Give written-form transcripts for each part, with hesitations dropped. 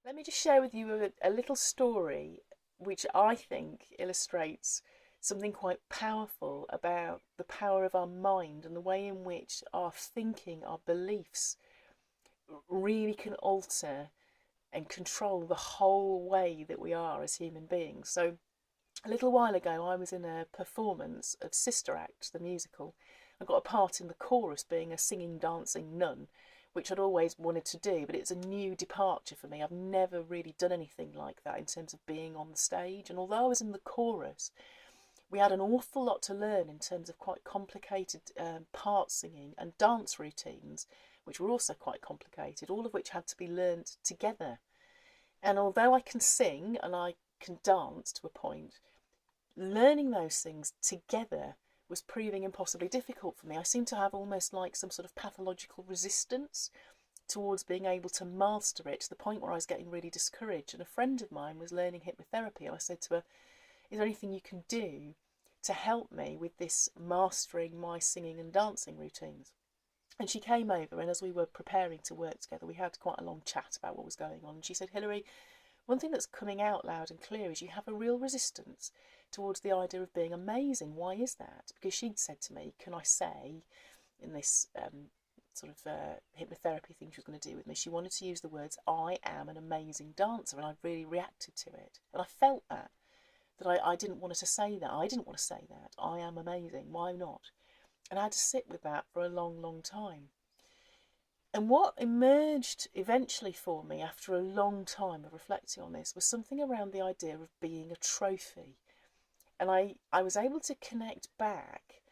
Let me just share with you a little story which I think illustrates something quite powerful about the power of our mind and the way in which our thinking, our beliefs really can alter and control the whole way that we are as human beings. So, a little while ago, I was in a performance of Sister Act, the musical. I got a part in the chorus being a singing, dancing nun, which I'd always wanted to do, but it's a new departure for me. I've never really done anything like that in terms of being on the stage. And although I was in the chorus, we had an awful lot to learn in terms of quite complicated part singing and dance routines, which were also quite complicated, all of which had to be learnt together. And although I can sing and I can dance to a point, learning those things together was proving impossibly difficult for me. I seemed to have almost like some sort of pathological resistance towards being able to master it, to the point where I was getting really discouraged. And a friend of mine was learning hypnotherapy, and I said to her, is there anything you can do to help me with this mastering my singing and dancing routines? And she came over, and as we were preparing to work together, we had quite a long chat about what was going on. And she said, Hilary, one thing that's coming out loud and clear is you have a real resistance towards the idea of being amazing. Why is that? Because she'd said to me, can I say, in this hypnotherapy thing she was going to do with me, she wanted to use the words, I am an amazing dancer, and I really reacted to it. And I felt that I didn't want her to say that. I didn't want to say that. I am amazing. Why not? And I had to sit with that for a long, long time. And what emerged eventually for me after a long time of reflecting on this was something around the idea of being a trophy. And I was able to connect back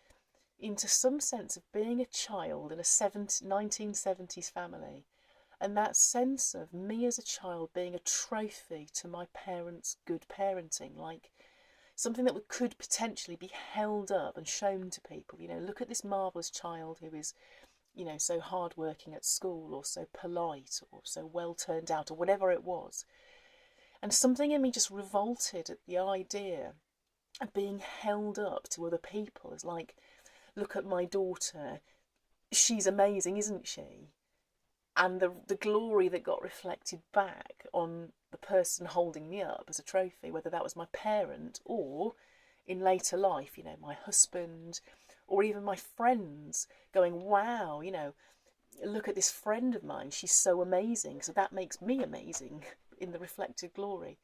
into some sense of being a child in a 1970s family, and that sense of me as a child being a trophy to my parents' good parenting, like something that could potentially be held up and shown to people. You know, look at this marvellous child who is, you know, so hardworking at school, or so polite, or so well turned out, or whatever it was. And something in me just revolted at the idea of being held up to other people as like, look at my daughter, she's amazing, isn't she? And the glory that got reflected back on the person holding me up as a trophy, whether that was my parent or in later life, you know, my husband, or even my friends, going, wow, you know, look at this friend of mine, she's so amazing, so that makes me amazing in the reflected glory.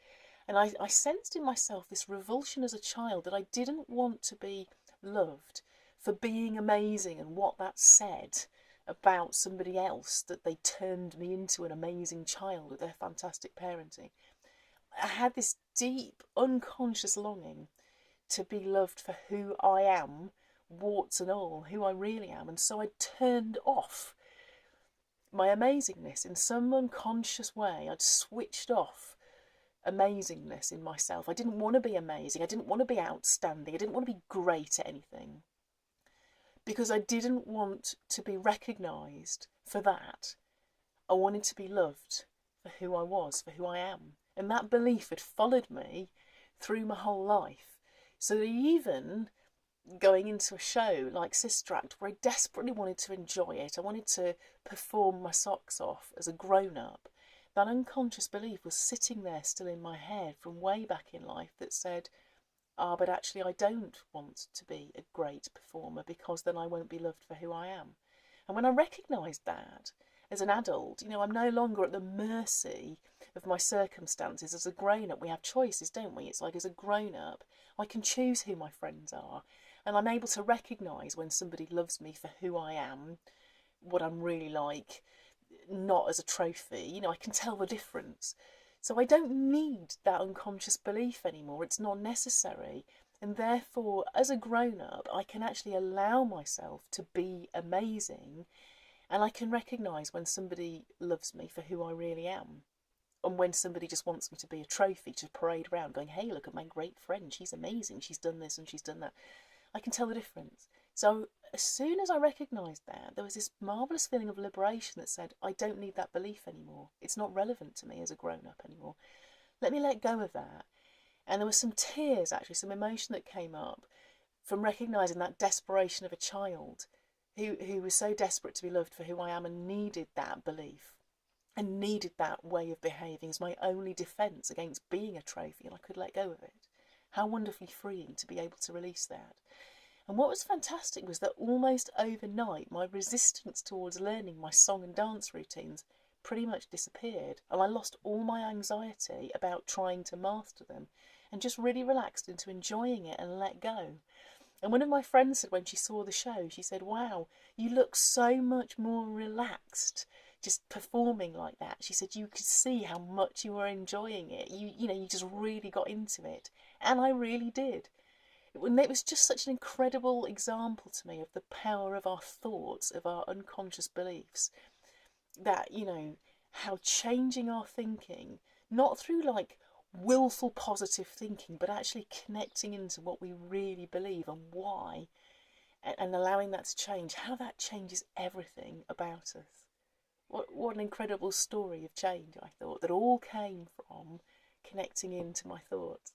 And I sensed in myself this revulsion as a child that I didn't want to be loved for being amazing and what that said about somebody else, that they turned me into an amazing child with their fantastic parenting. I had this deep, unconscious longing to be loved for who I am, warts and all, who I really am. And so I turned off my amazingness in some unconscious way. I'd switched off amazingness in myself. I didn't want to be amazing. I didn't want to be outstanding. I didn't want to be great at anything, because I didn't want to be recognised for that. I wanted to be loved for who I was, for who I am. And that belief had followed me through my whole life. So that even going into a show like Sister Act, where I desperately wanted to enjoy it, I wanted to perform my socks off as a grown-up, that unconscious belief was sitting there still in my head from way back in life that said, but actually I don't want to be a great performer, because then I won't be loved for who I am. And when I recognised that as an adult, you know, I'm no longer at the mercy of my circumstances. As a grown-up, we have choices, don't we? It's like, as a grown-up, I can choose who my friends are, and I'm able to recognise when somebody loves me for who I am, what I'm really like, not as a trophy. You know, I can tell the difference. So I don't need that unconscious belief anymore. It's not necessary. And therefore, as a grown-up, I can actually allow myself to be amazing, and I can recognise when somebody loves me for who I really am, and when somebody just wants me to be a trophy to parade around going, hey, look at my great friend, she's amazing, she's done this and she's done that. I can tell the difference. So as soon as I recognised that, there was this marvellous feeling of liberation that said, I don't need that belief anymore. It's not relevant to me as a grown-up anymore. Let me let go of that. And there were some tears, actually, some emotion that came up from recognising that desperation of a child who was so desperate to be loved for who I am and needed that belief. and needed that way of behaving as my only defence against being a trophy, and I could let go of it. How wonderfully freeing to be able to release that. And what was fantastic was that almost overnight my resistance towards learning my song and dance routines pretty much disappeared, and I lost all my anxiety about trying to master them and just really relaxed into enjoying it and let go. And one of my friends said when she saw the show, she said, "Wow, you look so much more relaxed just performing like that." She said you could see how much you were enjoying it. You just really got into it. And I really did. It was just such an incredible example to me of the power of our thoughts, of our unconscious beliefs, that, how changing our thinking, not through like willful positive thinking, but actually connecting into what we really believe and why, and allowing that to change, how that changes everything about us. What an incredible story of change, I thought, that all came from connecting into my thoughts.